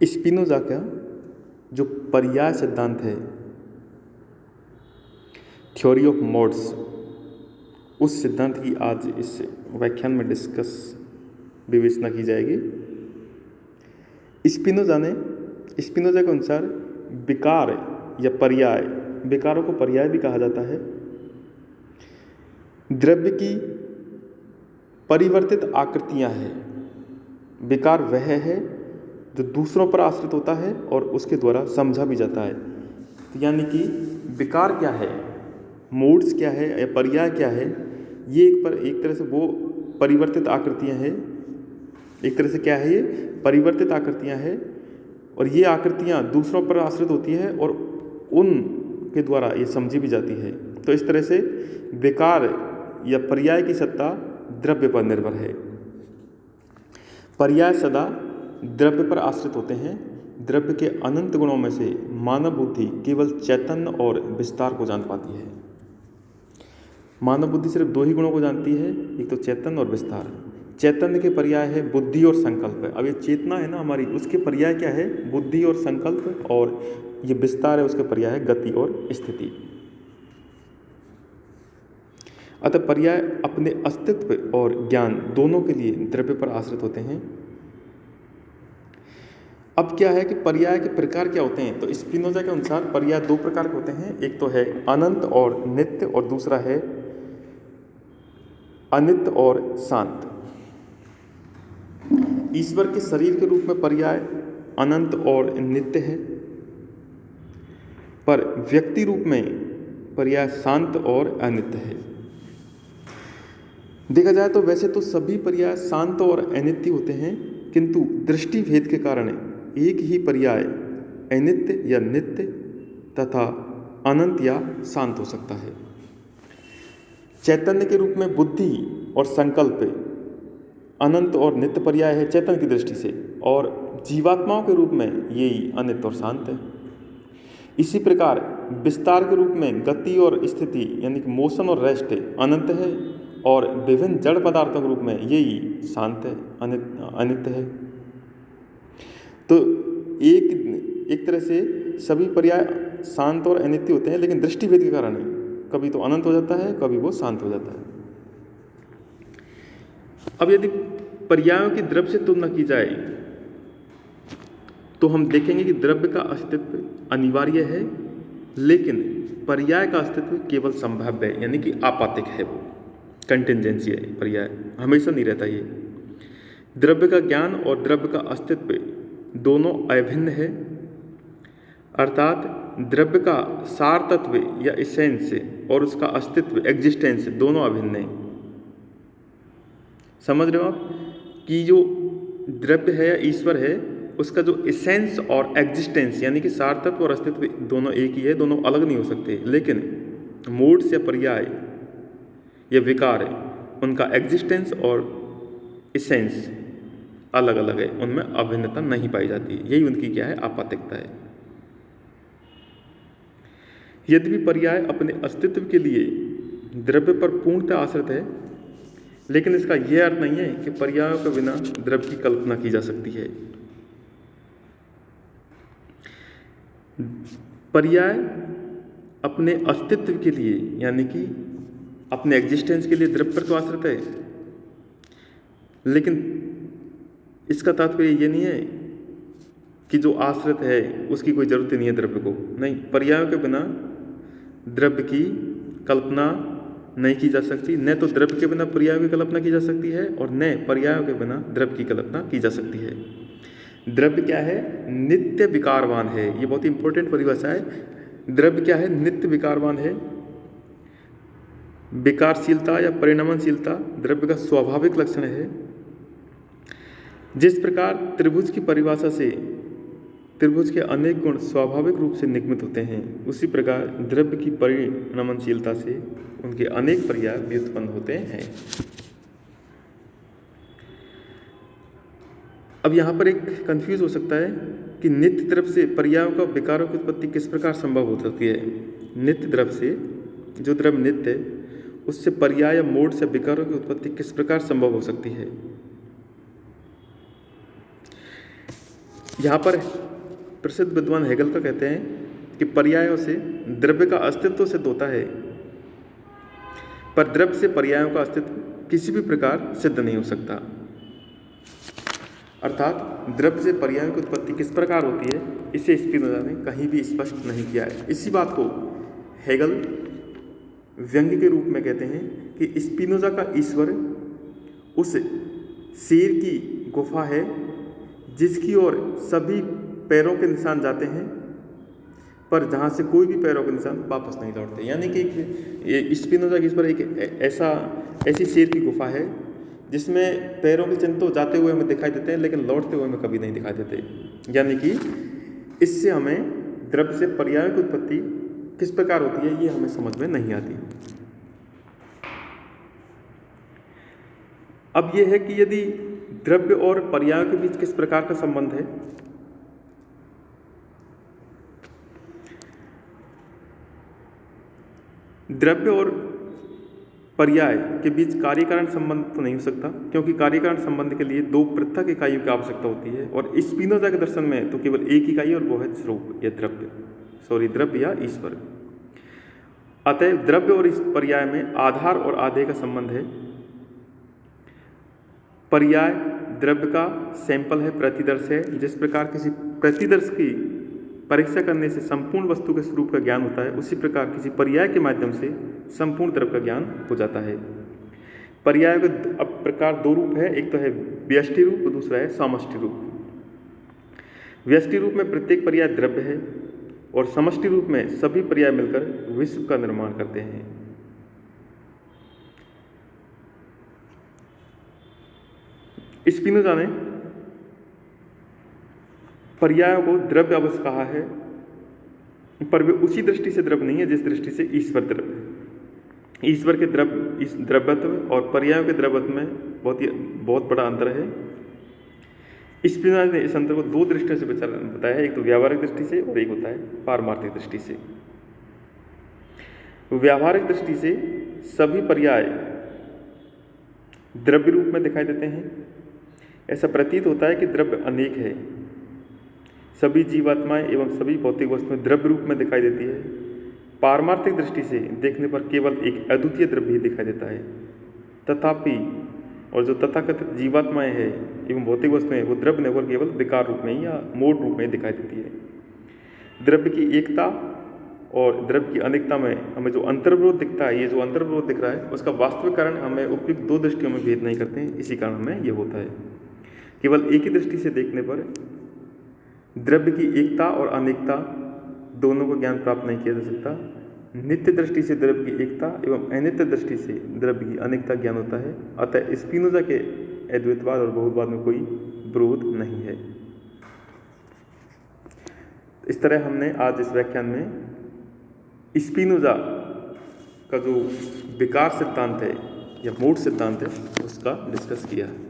Spinoza का जो पर्याय सिद्धांत है, थ्योरी ऑफ मोड्स, उस सिद्धांत की आज इस व्याख्यान में विवेचना की जाएगी। स्पिनोजा के अनुसार विकार या पर्याय, विकारों को पर्याय भी कहा जाता है, द्रव्य की परिवर्तित आकृतियां हैं। विकार वह है जो दूसरों पर आश्रित होता है और उसके द्वारा समझा भी जाता है। तो यानी कि विकार क्या है, मोड्स क्या है या पर्याय क्या है, ये एक तरह से वो परिवर्तित आकृतियां हैं। एक तरह से क्या है, ये परिवर्तित आकृतियां हैं और ये आकृतियां दूसरों पर आश्रित होती है और उनके द्वारा ये समझी भी जाती है। तो इस तरह से विकार या पर्याय की सत्ता द्रव्य पर निर्भर है। पर्याय सदा द्रव्य पर आश्रित होते हैं। द्रव्य के अनंत गुणों में से मानव बुद्धि केवल चैतन्य और विस्तार को जान पाती है। मानव बुद्धि सिर्फ दो ही गुणों को जानती है, एक तो चैतन्य और विस्तार। चैतन्य के पर्याय है बुद्धि और संकल्प। अब ये चेतना है ना हमारी, उसके पर्याय क्या है, बुद्धि और संकल्प, और ये विस्तार है, उसके पर्याय है गति और स्थिति। अतः पर्याय अपने अस्तित्व और ज्ञान दोनों के लिए द्रव्य पर आश्रित होते हैं। अब क्या है कि पर्याय के प्रकार क्या होते हैं, तो स्पिनोजा के अनुसार पर्याय दो प्रकार के होते हैं। एक तो है अनंत और नित्य और दूसरा है अनित्य और शांत। ईश्वर के शरीर के रूप में पर्याय अनंत और नित्य है, पर व्यक्ति रूप में पर्याय शांत और अनित्य है। देखा जाए तो वैसे तो सभी पर्याय शांत और अनित्य होते हैं, किंतु दृष्टि भेद के कारण एक ही पर्याय अनित्य या नित्य तथा अनंत या शांत हो सकता है। चैतन्य के रूप में बुद्धि और संकल्प अनंत और नित्य पर्याय है चैतन्य की दृष्टि से, और जीवात्माओं के रूप में यही अनित्य और शांत है। इसी प्रकार विस्तार के रूप में गति और स्थिति यानी कि मोशन और रेस्ट अनंत है, और विभिन्न जड़ पदार्थों के रूप में यही शांत है, अनित्य है। तो एक तरह से सभी पर्याय शांत और अनित्य होते हैं, लेकिन दृष्टिभेद के कारण कभी तो अनंत हो जाता है, कभी वो शांत हो जाता है। अब यदि पर्यायों की द्रव्य से तुलना की जाए तो हम देखेंगे कि द्रव्य का अस्तित्व अनिवार्य है, लेकिन पर्याय का अस्तित्व केवल संभाव्य है, यानी कि आपातिक है, वो कंटिंजेंसी है। पर्याय हमेशा नहीं रहता। ये द्रव्य का ज्ञान और द्रव्य का अस्तित्व दोनों अभिन्न है, अर्थात द्रव्य का सार तत्व या एसेंस और उसका अस्तित्व एग्जिस्टेंस दोनों अभिन्न है। समझ रहे हो आप कि जो द्रव्य है या ईश्वर है, उसका जो एसेंस और एग्जिस्टेंस यानी कि सार तत्व और अस्तित्व दोनों एक ही है, दोनों अलग नहीं हो सकते। लेकिन मोड्स या पर्याय या विकार उनका एग्जिस्टेंस और एसेंस अलग अलग है, उनमें अभिन्नता नहीं पाई जाती। यही उनकी क्या है, आपातिकता है। यद्यपि पर्याय अपने अस्तित्व के लिए द्रव्य पर पूर्णतः आश्रित है, लेकिन इसका यह अर्थ नहीं है कि पर्यायों के बिना द्रव्य की कल्पना की जा सकती है। पर्याय अपने अस्तित्व के लिए यानी कि अपने एग्जिस्टेंस के लिए द्रव्य पर तो आश्रित है, लेकिन इसका तात्पर्य ये नहीं है कि जो आश्रित है उसकी कोई जरूरत नहीं है द्रव्य को। नहीं, पर्यायों के बिना द्रव्य की कल्पना नहीं की जा सकती। न तो द्रव्य के बिना पर्यायों की कल्पना की जा सकती है और न पर्यायों के बिना द्रव्य की कल्पना की जा सकती है। द्रव्य क्या है, नित्य विकारवान है। ये बहुत इंपॉर्टेंट परिभाषा है। द्रव्य क्या है, नित्य विकारवान है। विकारशीलता या परिणमनशीलता द्रव्य का स्वाभाविक लक्षण है। जिस प्रकार त्रिभुज की परिभाषा से त्रिभुज के अनेक गुण स्वाभाविक रूप से निगमित होते हैं, उसी प्रकार द्रव्य की परिणमनशीलता से उनके अनेक पर्याय व्युत्पन्न होते हैं। अब यहाँ पर एक कंफ्यूज हो सकता है कि नित्य द्रव्य से पर्यायों का विकारों की उत्पत्ति किस प्रकार संभव हो सकती है। नित्य द्रव्य से, जो द्रव्य नित्य है, उससे पर्याय या मोड से विकारों की उत्पत्ति किस प्रकार संभव हो सकती है। यहाँ पर प्रसिद्ध विद्वान हेगल का कहते हैं कि पर्यायों से द्रव्य का अस्तित्व सिद्ध होता है, पर द्रव्य से पर्यायों का अस्तित्व किसी भी प्रकार सिद्ध नहीं हो सकता। अर्थात द्रव्य से पर्यायों की उत्पत्ति किस प्रकार होती है, इसे स्पिनोजा ने कहीं भी स्पष्ट नहीं किया है। इसी बात को हेगल व्यंग्य के रूप में कहते हैं कि स्पिनोजा का ईश्वर उस शेर की गुफा है जिसकी ओर सभी पैरों के निशान जाते हैं, पर जहाँ से कोई भी पैरों के निशान वापस नहीं लौटते। यानी कि स्पिनोजा के ईश्वर एक ऐसी शेर की गुफा है जिसमें पैरों के चिन्ह तो जाते हुए हमें दिखाई देते हैं, लेकिन लौटते हुए हमें कभी नहीं दिखाई देते। यानी कि इससे हमें द्रव्य से पर्यायों की उत्पत्ति किस प्रकार होती है ये हमें समझ में नहीं आती। अब यह है कि यदि द्रव्य और पर्यायों के बीच किस प्रकार का संबंध है, द्रव्य और पर्याय के बीच कार्यकारण संबंध तो नहीं हो सकता, क्योंकि कार्यकारण संबंध के लिए दो पृथक इकाइयों की आवश्यकता होती है, और स्पिनोजा के दर्शन में तो केवल एक इकाई और वो है स्वरूप या द्रव्य या ईश्वर। अतः द्रव्य और इस पर्याय में आधार और आधेय का संबंध है। पर्याय द्रव्य का सैंपल है, प्रतिदर्श है। जिस प्रकार किसी प्रतिदर्श की परीक्षा करने से संपूर्ण वस्तु के स्वरूप का ज्ञान होता है, उसी प्रकार किसी पर्याय के माध्यम से संपूर्ण द्रव्य का ज्ञान हो जाता है। पर्याय के अब प्रकार दो रूप है, एक तो है व्यष्टि रूप और दूसरा है समष्टि रूप। व्यष्टि रूप में प्रत्येक पर्याय द्रव्य है और समष्टि रूप में सभी पर्याय मिलकर विश्व का निर्माण करते हैं। स्पिनोजा ने पर्यायों को द्रव्य अवश्य कहा है, पर वे उसी दृष्टि से द्रव्य नहीं है जिस दृष्टि से ईश्वर द्रव्य है। ईश्वर के द्रव्यत्व और पर्यायों के द्रव्यत्व में बहुत बड़ा अंतर है। स्पिनोजा ने इस अंतर को दो दृष्टियों से बताया है, एक तो व्यावहारिक दृष्टि से और एक होता है पारमार्थिक दृष्टि से। व्यावहारिक दृष्टि से सभी पर्याय द्रव्य रूप में दिखाई देते हैं। ऐसा प्रतीत होता है कि द्रव्य अनेक है। सभी जीवात्माएं एवं सभी भौतिक वस्तुएं द्रव्य रूप में दिखाई देती है। पारमार्थिक दृष्टि से देखने पर केवल एक अद्वितीय द्रव्य ही दिखाई देता है। तथापि और जो तथाकथित जीवात्माएं हैं एवं भौतिक वस्तुएं वो द्रव्य नहीं केवल विकार रूप में या मोड रूप में दिखाई देती है। द्रव्य की एकता और द्रव्य की अनेकता में हमें जो अंतर्विरोध दिखता है, ये जो अंतर्विरोध दिख रहा है उसका वास्तविक कारण हमें उपयुक्त दो दृष्टियों में भेद नहीं करते हैं। इसी कारण हमें ये होता है। केवल एक ही दृष्टि से देखने पर द्रव्य की एकता और अनेकता दोनों को ज्ञान प्राप्त नहीं किया जा सकता। नित्य दृष्टि से द्रव्य की एकता एवं अनित्य दृष्टि से द्रव्य की अनेकता ज्ञान होता है। अतः स्पिनोजा के अद्वैतवाद और बहुत्ववाद में कोई विरोध नहीं है। इस तरह हमने आज इस व्याख्यान में स्पिनोजा का जो विकार सिद्धांत है या मोड सिद्धांत है उसका डिस्कस किया है।